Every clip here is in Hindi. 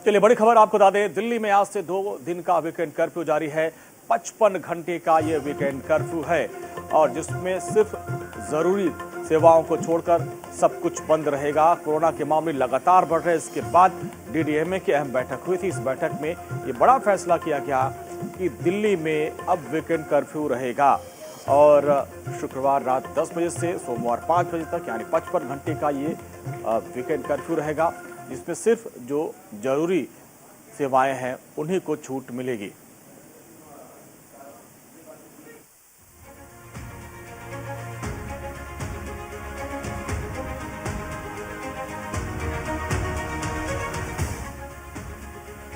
चलिए बड़ी खबर आपको बता दें, दिल्ली में आज से 2 दिन का वीकेंड कर्फ्यू जारी है। 55 घंटे का ये वीकेंड कर्फ्यू है और जिसमें सिर्फ जरूरी सेवाओं को छोड़कर सब कुछ बंद रहेगा। कोरोना के मामले लगातार बढ़ रहे हैं। इसके बाद डीडीएमए की अहम बैठक हुई थी। इस बैठक में ये बड़ा फैसला किया गया कि दिल्ली में अब वीकेंड कर्फ्यू रहेगा और शुक्रवार रात 10 बजे से सोमवार 5 बजे तक यानी 55 घंटे का ये वीकेंड कर्फ्यू रहेगा, जिसमें सिर्फ जो जरूरी सेवाएं हैं उन्हीं को छूट मिलेगी।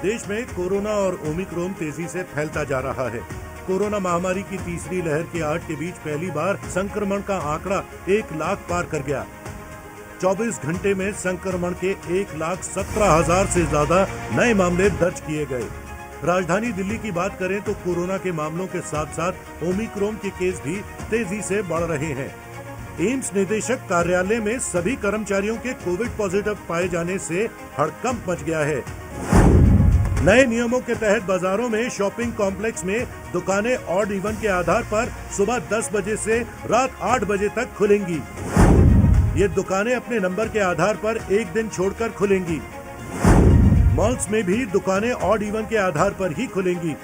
देश में कोरोना और ओमिक्रॉन तेजी से फैलता जा रहा है। कोरोना महामारी की तीसरी लहर के आहट के बीच पहली बार संक्रमण का आंकड़ा 1 लाख पार कर गया। 24 घंटे में संक्रमण के 1,17,000 से ज्यादा नए मामले दर्ज किए गए। राजधानी दिल्ली की बात करें तो कोरोना के मामलों के साथ साथ ओमिक्रॉन के केस भी तेजी से बढ़ रहे हैं। एम्स निदेशक कार्यालय में सभी कर्मचारियों के कोविड पॉजिटिव पाए जाने से हड़कंप मच गया है। नए नियमों के तहत बाजारों में, शॉपिंग कॉम्प्लेक्स में दुकानें ऑड इवन के आधार पर सुबह 10 बजे से रात 8 बजे तक खुलेंगी। ये दुकानें अपने नंबर के आधार पर एक दिन छोड़कर खुलेंगी। मॉल्स में भी दुकानें ऑड इवन के आधार पर ही खुलेंगी।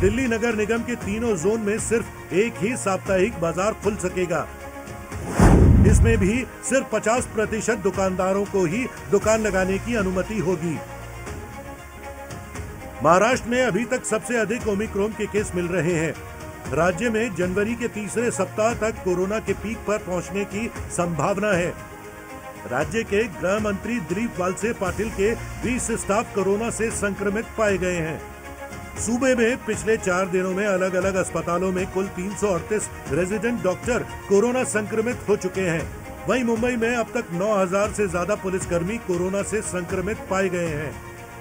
दिल्ली नगर निगम के तीनों जोन में सिर्फ एक ही साप्ताहिक बाजार खुल सकेगा। इसमें भी सिर्फ 50% दुकानदारों को ही दुकान लगाने की अनुमति होगी। महाराष्ट्र में अभी तक सबसे अधिक ओमिक्रॉन के केस मिल रहे हैं। राज्य में जनवरी के तीसरे सप्ताह तक कोरोना के पीक पर पहुंचने की संभावना है। राज्य के गृह मंत्री दिलीप वालसे पाटिल के 20 स्टाफ कोरोना से संक्रमित पाए गए हैं। सूबे में पिछले 4 दिनों में अलग अलग अस्पतालों में कुल 338 रेजिडेंट डॉक्टर कोरोना संक्रमित हो चुके हैं। वहीं मुंबई में अब तक 9,000 से ज्यादा पुलिसकर्मी कोरोना से संक्रमित पाए गए हैं।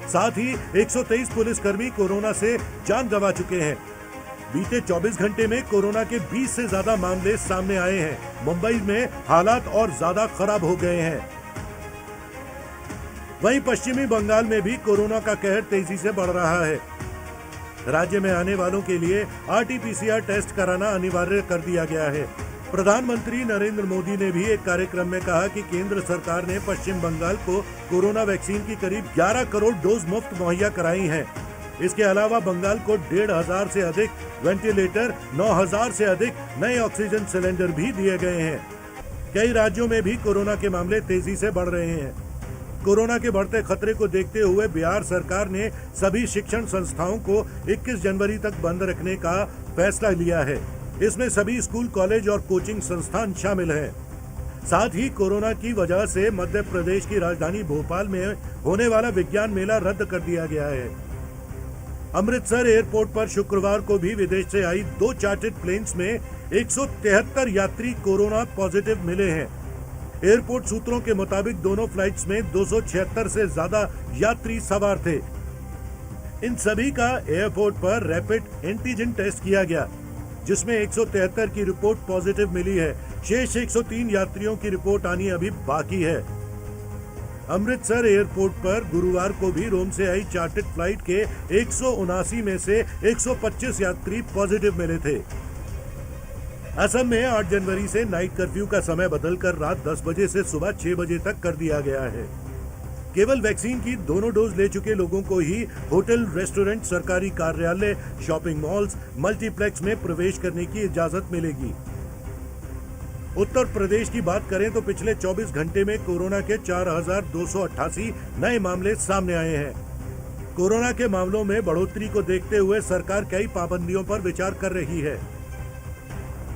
साथ ही 123 पुलिसकर्मी कोरोना से जान गंवा चुके हैं। बीते 24 घंटे में कोरोना के 20 से ज्यादा मामले सामने आए हैं। मुंबई में हालात और ज्यादा खराब हो गए हैं। वहीं पश्चिमी बंगाल में भी कोरोना का कहर तेजी से बढ़ रहा है। राज्य में आने वालों के लिए RT-PCR टेस्ट कराना अनिवार्य कर दिया गया है। प्रधानमंत्री नरेंद्र मोदी ने भी एक कार्यक्रम में कहा कि केंद्र सरकार ने पश्चिम बंगाल को कोरोना वैक्सीन की करीब 11 करोड़ डोज मुफ्त मुहैया कराई हैं। इसके अलावा बंगाल को 1,500 से अधिक वेंटिलेटर, 9,000 से अधिक नए ऑक्सीजन सिलेंडर भी दिए गए हैं। कई राज्यों में भी कोरोना के मामले तेजी से बढ़ रहे हैं। कोरोना के बढ़ते खतरे को देखते हुए बिहार सरकार ने सभी शिक्षण संस्थाओं को 21 जनवरी तक बंद रखने का फैसला लिया है। इसमें सभी स्कूल, कॉलेज और कोचिंग संस्थान शामिल हैं। साथ ही कोरोना की वजह से मध्य प्रदेश की राजधानी भोपाल में होने वाला विज्ञान मेला रद्द कर दिया गया है। अमृतसर एयरपोर्ट पर शुक्रवार को भी विदेश से आई 2 चार्टर्ड प्लेन्स में 173 यात्री कोरोना पॉजिटिव मिले हैं। एयरपोर्ट सूत्रों के मुताबिक दोनों फ्लाइट्स में 276 से ज्यादा यात्री सवार थे। इन सभी का एयरपोर्ट पर रैपिड एंटीजन टेस्ट किया गया, जिसमें 173 की रिपोर्ट पॉजिटिव मिली है। शेष 103 यात्रियों की रिपोर्ट आनी अभी बाकी है। अमृतसर एयरपोर्ट पर गुरुवार को भी रोम से आई चार्टर्ड फ्लाइट के 179 में से 125 यात्री पॉजिटिव मिले थे। असम में 8 जनवरी से नाइट कर्फ्यू का समय बदलकर रात 10 बजे से सुबह 6 बजे तक कर दिया गया है। केवल वैक्सीन की दोनों डोज ले चुके लोगों को ही होटल, रेस्टोरेंट, सरकारी कार्यालय, शॉपिंग मॉल्स, मल्टीप्लेक्स में प्रवेश करने की इजाजत मिलेगी। उत्तर प्रदेश की बात करें तो पिछले 24 घंटे में कोरोना के 4,288 नए मामले सामने आए हैं। कोरोना के मामलों में बढ़ोतरी को देखते हुए सरकार कई पाबंदियों पर विचार कर रही है।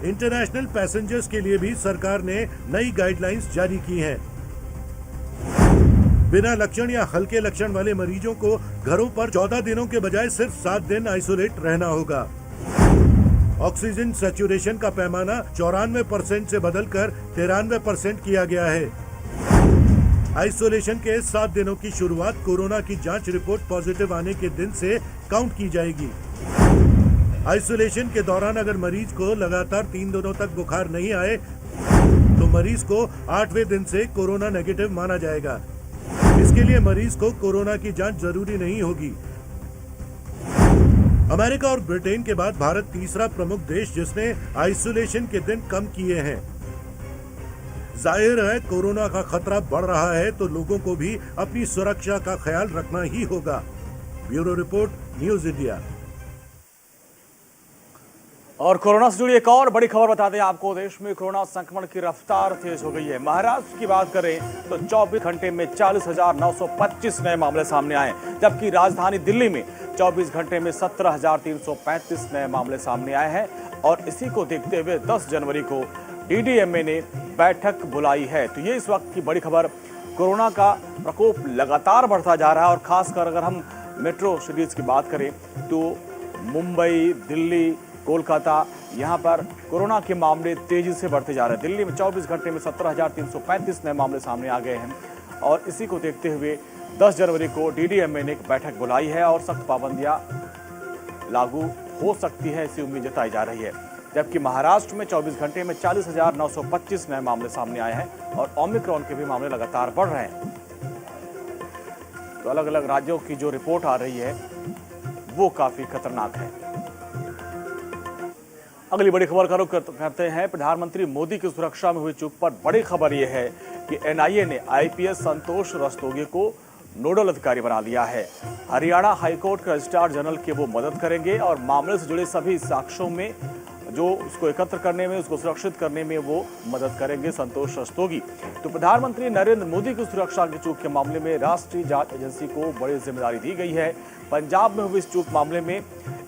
इंटरनेशनल पैसेंजर्स के लिए भी सरकार ने नई गाइडलाइंस जारी की हैं। बिना लक्षण या हल्के लक्षण वाले मरीजों को घरों पर 14 दिनों के बजाय सिर्फ 7 दिन आइसोलेट रहना होगा। ऑक्सीजन सैचुरेशन का पैमाना 94% से बदलकर 93% किया गया है। आइसोलेशन के 7 दिनों की शुरुआत कोरोना की जांच रिपोर्ट पॉजिटिव आने के दिन से काउंट की जाएगी। आइसोलेशन के दौरान अगर मरीज को लगातार 3 दिनों तक बुखार नहीं आए तो मरीज को 8वें दिन से कोरोना नेगेटिव माना जाएगा। इसके लिए मरीज को कोरोना की जांच जरूरी नहीं होगी। अमेरिका और ब्रिटेन के बाद भारत तीसरा प्रमुख देश जिसने आइसोलेशन के दिन कम किए हैं। जाहिर है कोरोना का खतरा बढ़ रहा है तो लोगों को भी अपनी सुरक्षा का ख्याल रखना ही होगा। Bureau report, news India. और कोरोना से जुड़ी एक और बड़ी खबर बता दें आपको, देश में कोरोना संक्रमण की रफ्तार तेज हो गई है। महाराष्ट्र की बात करें तो 24 घंटे में 40,925 नए मामले सामने आए, जबकि राजधानी दिल्ली में 24 घंटे में 17,335 नए मामले सामने आए हैं। और इसी को देखते हुए 10 जनवरी को डीडीएमए ने बैठक बुलाई है। तो ये इस वक्त की बड़ी खबर। कोरोना का प्रकोप लगातार बढ़ता जा रहा है और खासकर अगर हम मेट्रो सिटीज की बात करें तो मुंबई, दिल्ली, कोलकाता, यहाँ पर कोरोना के मामले तेजी से बढ़ते जा रहे हैं। दिल्ली में 24 घंटे में 17,335 नए मामले सामने आ गए हैं और इसी को देखते हुए 10 जनवरी को डीडीएमए ने एक बैठक बुलाई है और सख्त पाबंदियां लागू हो सकती है, ऐसी उम्मीद जताई जा रही है। जबकि महाराष्ट्र में 24 घंटे में 40,925 नए मामले सामने आए हैं और ओमिक्रॉन के भी मामले लगातार बढ़ रहे हैं। तो अलग अलग राज्यों की जो रिपोर्ट आ रही है वो काफी खतरनाक है। अगली बड़ी खबर का रुख करते हैं। प्रधानमंत्री मोदी की सुरक्षा में हुई चूक पर बड़ी खबर यह है कि एनआईए ने आईपीएस संतोष रस्तोगी को नोडल अधिकारी बना लिया है। हरियाणा हाईकोर्ट के रजिस्ट्रार जनरल की वो मदद करेंगे और मामले से जुड़े सभी साक्ष्यों में जो उसको एकत्र करने में, उसको सुरक्षित करने में वो मदद करेंगे संतोष रस्तोगी। तो प्रधानमंत्री नरेंद्र मोदी की सुरक्षा की चूक के मामले में राष्ट्रीय जांच एजेंसी को बड़ी जिम्मेदारी दी गई है। पंजाब में हुई इस चूक मामले में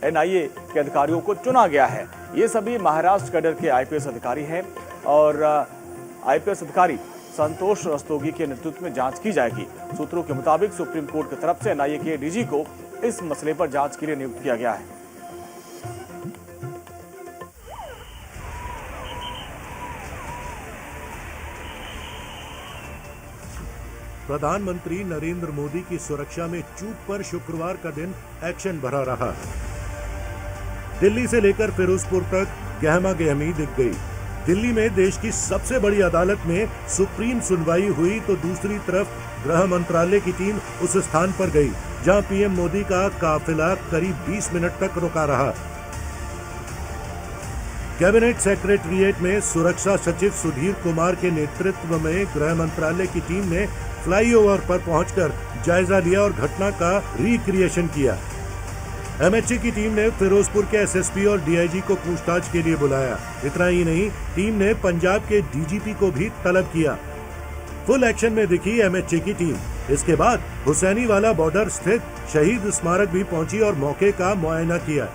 एनआईए के अधिकारियों को चुना गया है। ये सभी महाराष्ट्र कैडर के आईपीएस अधिकारी हैं और आईपीएस अधिकारी संतोष रस्तोगी के नेतृत्व में जांच की जाएगी। सूत्रों के मुताबिक सुप्रीम कोर्ट की तरफ से एनआईए के डीजी को इस मसले पर जांच के लिए नियुक्त किया गया है। प्रधानमंत्री नरेंद्र मोदी की सुरक्षा में चूक पर शुक्रवार का दिन एक्शन भरा रहा। दिल्ली से लेकर फिरोजपुर तक गहमा गहमी दिख गई। दिल्ली में देश की सबसे बड़ी अदालत में सुप्रीम सुनवाई हुई तो दूसरी तरफ गृह मंत्रालय की टीम उस स्थान पर गई जहां पीएम मोदी का काफिला करीब 20 मिनट तक रुका रहा। कैबिनेट सेक्रेटरिएट में सुरक्षा सचिव सुधीर कुमार के नेतृत्व में गृह मंत्रालय की टीम ने फ्लाईओवर पर पहुंचकर जायजा लिया और घटना का रिक्रिएशन किया। एमएचए की टीम ने फिरोजपुर के एसएसपी और डीआईजी को पूछताछ के लिए बुलाया। इतना ही नहीं, टीम ने पंजाब के डीजीपी को भी तलब किया। फुल एक्शन में दिखी एमएचए की टीम। इसके बाद हुसैनीवाला बॉर्डर स्थित शहीद स्मारक भी पहुंची और मौके का मुआयना किया।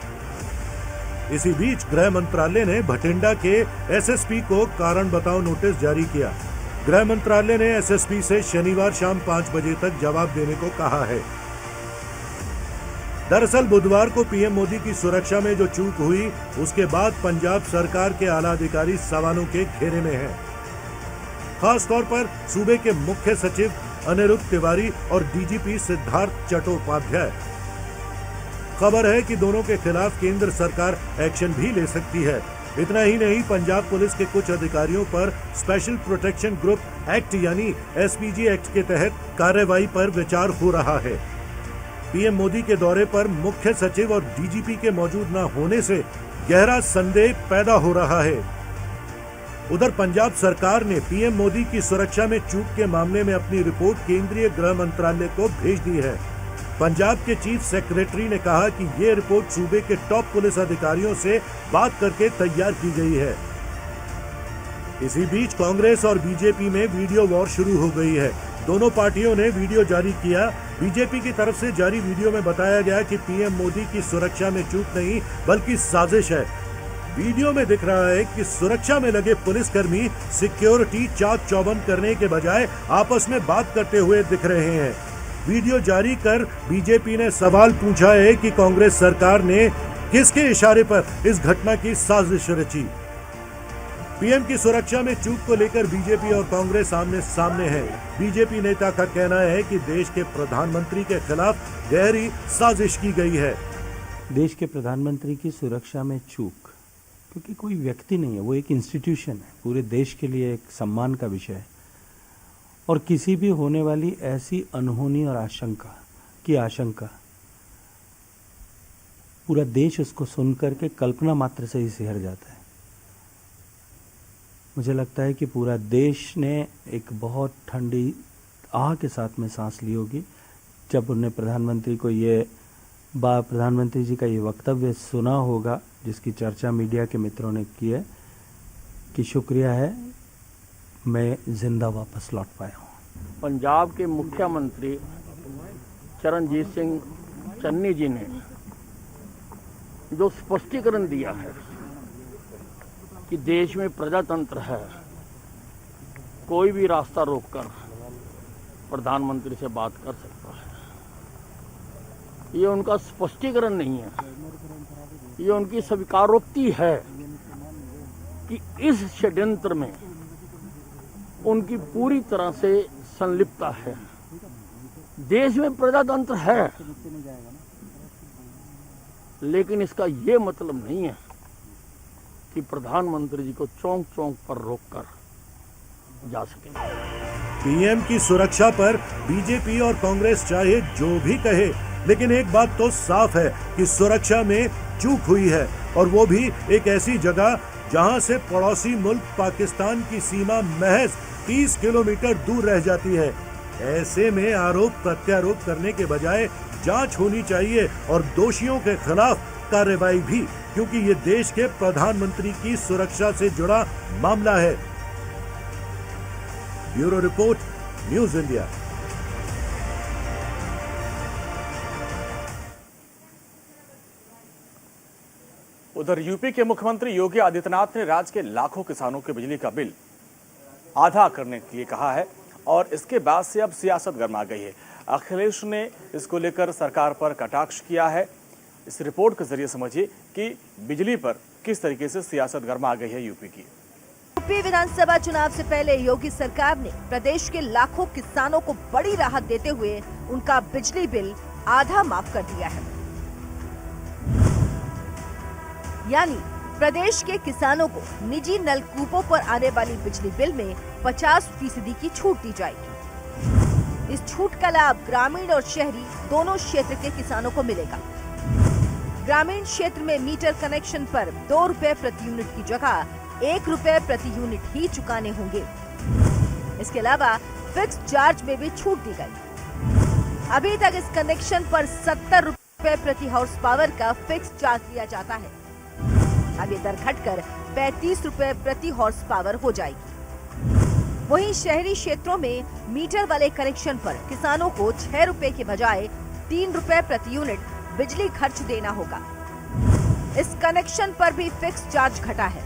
इसी बीच गृह मंत्रालय ने भटिंडा के एसएसपी को कारण बताओ नोटिस जारी किया। गृह मंत्रालय ने एसएसपी से शनिवार शाम 5 बजे तक जवाब देने को कहा है। दरअसल बुधवार को पीएम मोदी की सुरक्षा में जो चूक हुई उसके बाद पंजाब सरकार के आला अधिकारी सवालों के घेरे में हैं। खास तौर पर सूबे के मुख्य सचिव अनिरुद्ध तिवारी और डीजीपी सिद्धार्थ चट्टोपाध्याय। खबर है कि दोनों के खिलाफ केंद्र सरकार एक्शन भी ले सकती है। इतना ही नहीं, पंजाब पुलिस के कुछ अधिकारियों पर स्पेशल प्रोटेक्शन ग्रुप एक्ट यानी एसपीजी एक्ट के तहत कार्रवाई पर विचार हो रहा है। पीएम मोदी के दौरे पर मुख्य सचिव और डीजीपी के मौजूद न होने से गहरा संदेह पैदा हो रहा है। उधर पंजाब सरकार ने पीएम मोदी की सुरक्षा में चूक के मामले में अपनी रिपोर्ट केंद्रीय गृह मंत्रालय को भेज दी है। पंजाब के चीफ सेक्रेटरी ने कहा कि ये रिपोर्ट सूबे के टॉप पुलिस अधिकारियों से बात करके तैयार की गई है। इसी बीच कांग्रेस और बीजेपी में वीडियो वॉर शुरू हो गई है। दोनों पार्टियों ने वीडियो जारी किया। बीजेपी की तरफ से जारी वीडियो में बताया गया कि पीएम मोदी की सुरक्षा में चूक नहीं बल्कि साजिश है। वीडियो में दिख रहा है कि सुरक्षा में लगे पुलिसकर्मी सिक्योरिटी चाक चौबंद करने के बजाय आपस में बात करते हुए दिख रहे हैं। वीडियो जारी कर बीजेपी ने सवाल पूछा है कि कांग्रेस सरकार ने किसके इशारे पर इस घटना की साजिश रची। पीएम की सुरक्षा में चूक को लेकर बीजेपी और कांग्रेस आमने सामने है। बीजेपी नेता का कहना है कि देश के प्रधानमंत्री के खिलाफ गहरी साजिश की गई है। देश के प्रधानमंत्री की सुरक्षा में चूक, क्योंकि कोई व्यक्ति नहीं है, वो एक इंस्टीट्यूशन है, पूरे देश के लिए एक सम्मान का विषय है। और किसी भी होने वाली ऐसी अनहोनी और आशंका पूरा देश उसको सुन करके कल्पना मात्र से ही सिहर जाता है। मुझे लगता है कि पूरा देश ने एक बहुत ठंडी आह के साथ में सांस ली होगी जब उन्हें प्रधानमंत्री जी का ये वक्तव्य सुना होगा, जिसकी चर्चा मीडिया के मित्रों ने की है कि शुक्रिया है मैं जिंदा वापस लौट पाया हूँ। पंजाब के मुख्यमंत्री चरणजीत सिंह चन्नी जी ने जो स्पष्टीकरण दिया है कि देश में प्रजातंत्र है, कोई भी रास्ता रोककर प्रधानमंत्री से बात कर सकता है, ये उनका स्पष्टीकरण नहीं है, ये उनकी स्वीकारोक्ति है कि इस षड्यंत्र में उनकी पूरी तरह से संलिप्तता है। देश में प्रजातंत्र है, लेकिन इसका ये मतलब नहीं है कि प्रधानमंत्री जी को चौंक चौंक पर रोककर जा सके। पीएम की सुरक्षा पर बीजेपी और कांग्रेस चाहे जो भी कहे, लेकिन एक बात तो साफ है कि सुरक्षा में चूक हुई है, और वो भी एक ऐसी जगह जहां से पड़ोसी मुल्क पाकिस्तान की सीमा महज 30 किलोमीटर दूर रह जाती है। ऐसे में आरोप प्रत्यारोप करने के बजाय जांच होनी चाहिए और दोषियों के खिलाफ कार्रवाई भी, क्योंकि ये देश के प्रधानमंत्री की सुरक्षा से जुड़ा मामला है। Bureau report, news India. उधर यूपी के मुख्यमंत्री योगी आदित्यनाथ ने राज्य के लाखों किसानों के बिजली का बिल आधा करने के लिए कहा है और इसके बाद से अब सियासत गर्मा गई है। अखिलेश ने इसको लेकर सरकार पर कटाक्ष किया है। इस रिपोर्ट के जरिए समझिए कि बिजली पर किस तरीके से सियासत गर्मा गई है यूपी की। यूपी विधानसभा चुनाव से पहले योगी सरकार ने प्रदेश के लाखों किसानों को बड़ी राहत देते हुए उनका बिजली बिल आधा माफ कर दिया है। यानी प्रदेश के किसानों को निजी नलकूपों पर आने वाली बिजली बिल में 50% की छूट दी जाएगी। इस छूट का लाभ ग्रामीण और शहरी दोनों क्षेत्र के किसानों को मिलेगा। ग्रामीण क्षेत्र में मीटर कनेक्शन पर 2 रुपए प्रति यूनिट की जगह 1 रुपए प्रति यूनिट ही चुकाने होंगे। इसके अलावा फिक्स चार्ज में भी छूट दी गई। अभी तक इस कनेक्शन पर 70 रुपए प्रति हाउस पावर का फिक्स चार्ज लिया जाता है। अब ये दर घटकर 35 रुपए प्रति हॉर्स पावर हो जाएगी। वहीं शहरी क्षेत्रों में मीटर वाले कनेक्शन पर किसानों को 6 रुपए के बजाय 3 रुपए प्रति यूनिट बिजली खर्च देना होगा। इस कनेक्शन पर भी फिक्स चार्ज घटा है।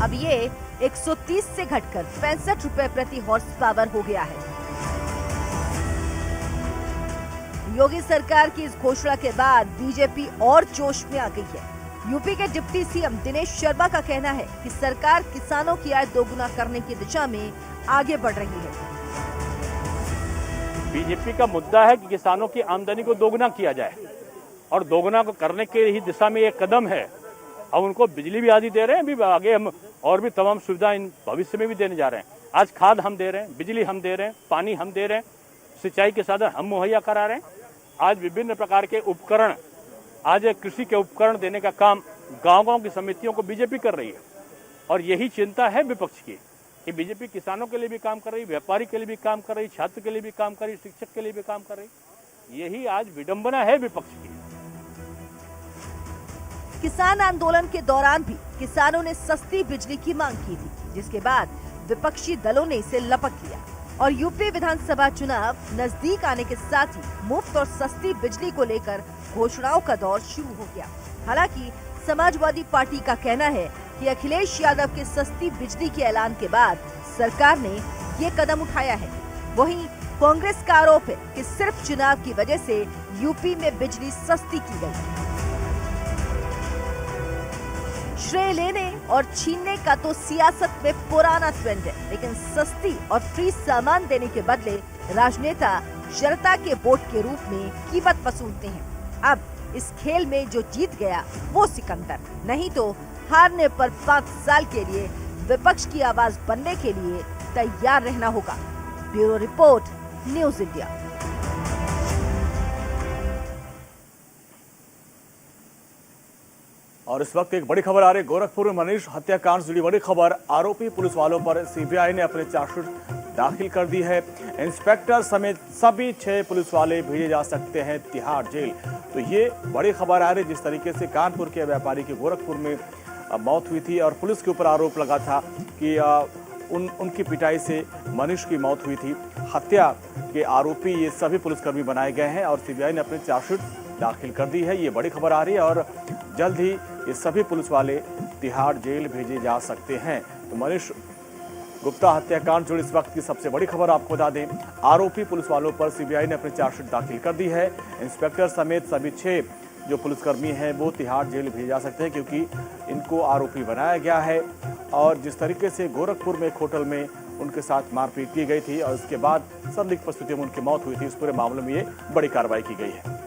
अब ये 130 से घटकर 65 रुपए प्रति हॉर्स पावर हो गया है। योगी सरकार की इस घोषणा के बाद बीजेपी और जोश में आ गई है। यूपी के डिप्टी सीएम दिनेश शर्मा का कहना है कि सरकार किसानों की आय दोगुना करने की दिशा में आगे बढ़ रही है। बीजेपी का मुद्दा है कि किसानों की आमदनी को दोगुना किया जाए और दोगुना को करने के ही दिशा में एक कदम है। अब उनको बिजली भी आदि दे रहे हैं, अभी आगे हम और भी तमाम सुविधा इन भविष्य में भी देने जा रहे हैं। आज खाद हम दे रहे हैं, बिजली हम दे रहे हैं, पानी हम दे रहे हैं, सिंचाई के साधन हम मुहैया करा रहे हैं। आज विभिन्न प्रकार के उपकरण, आज कृषि के उपकरण देने का काम गांव-गांव की समितियों को बीजेपी कर रही है और यही चिंता है विपक्ष की कि बीजेपी किसानों के लिए भी काम कर रही, व्यापारी के लिए भी काम कर रही, छात्र के लिए भी काम कर रही, शिक्षक के लिए भी काम कर रही। यही आज विडंबना है विपक्ष की। किसान आंदोलन के दौरान भी किसानों ने सस्ती बिजली की मांग की थी, जिसके बाद विपक्षी दलों ने इसे लपक लिया और यूपी विधानसभा चुनाव नजदीक आने के साथ ही मुफ्त और सस्ती बिजली को लेकर घोषणाओं का दौर शुरू हो गया। हालांकि समाजवादी पार्टी का कहना है कि अखिलेश यादव के सस्ती बिजली के ऐलान के बाद सरकार ने ये कदम उठाया है। वहीं कांग्रेस का आरोप है कि सिर्फ चुनाव की वजह से यूपी में बिजली सस्ती की गई। श्रेय लेने और छीनने का तो सियासत में पुराना ट्रेंड है, लेकिन सस्ती और फ्री सामान देने के बदले राजनेता जनता के वोट के रूप में कीमत वसूलते हैं। अब इस खेल में जो जीत गया वो सिकंदर, नहीं तो हारने पर 5 साल के लिए विपक्ष की आवाज बनने के लिए तैयार रहना होगा। Bureau report, news India. और इस वक्त एक बड़ी खबर आ रही है गोरखपुर में मनीष हत्याकांड से जुड़ी बड़ी खबर। आरोपी पुलिस वालों पर सीबीआई ने अपने चार्जशीट दाखिल कर दी है। इंस्पेक्टर समेत सभी 6 पुलिस वाले भेजे जा सकते हैं तिहाड़ जेल। तो ये बड़ी खबर आ रही है, जिस तरीके से कानपुर के व्यापारी की गोरखपुर में मौत हुई थी और पुलिस के ऊपर आरोप लगा था कि उनकी पिटाई से मनीष की मौत हुई थी। हत्या के आरोपी ये सभी पुलिसकर्मी बनाए गए हैं और सीबीआई ने अपनी चार्जशीट दाखिल कर दी है। ये बड़ी खबर आ रही है और जल्द ही ये सभी पुलिस वाले तिहाड़ जेल भेजे जा सकते हैं। तो मनीष गुप्ता हत्याकांड जुड़ी इस वक्त की सबसे बड़ी खबर आपको बता दें, आरोपी पुलिस वालों पर सीबीआई ने अपनी चार्जशीट दाखिल कर दी है। इंस्पेक्टर समेत सभी 6 जो पुलिसकर्मी हैं वो तिहाड़ जेल भेजे जा सकते हैं, क्योंकि इनको आरोपी बनाया गया है। और जिस तरीके से गोरखपुर में एक होटल में उनके साथ मारपीट की गई थी और उसके बाद संदिग्ध परिस्थितियों में उनकी मौत हुई थी, इस पूरे मामले में ये बड़ी कार्रवाई की गई है।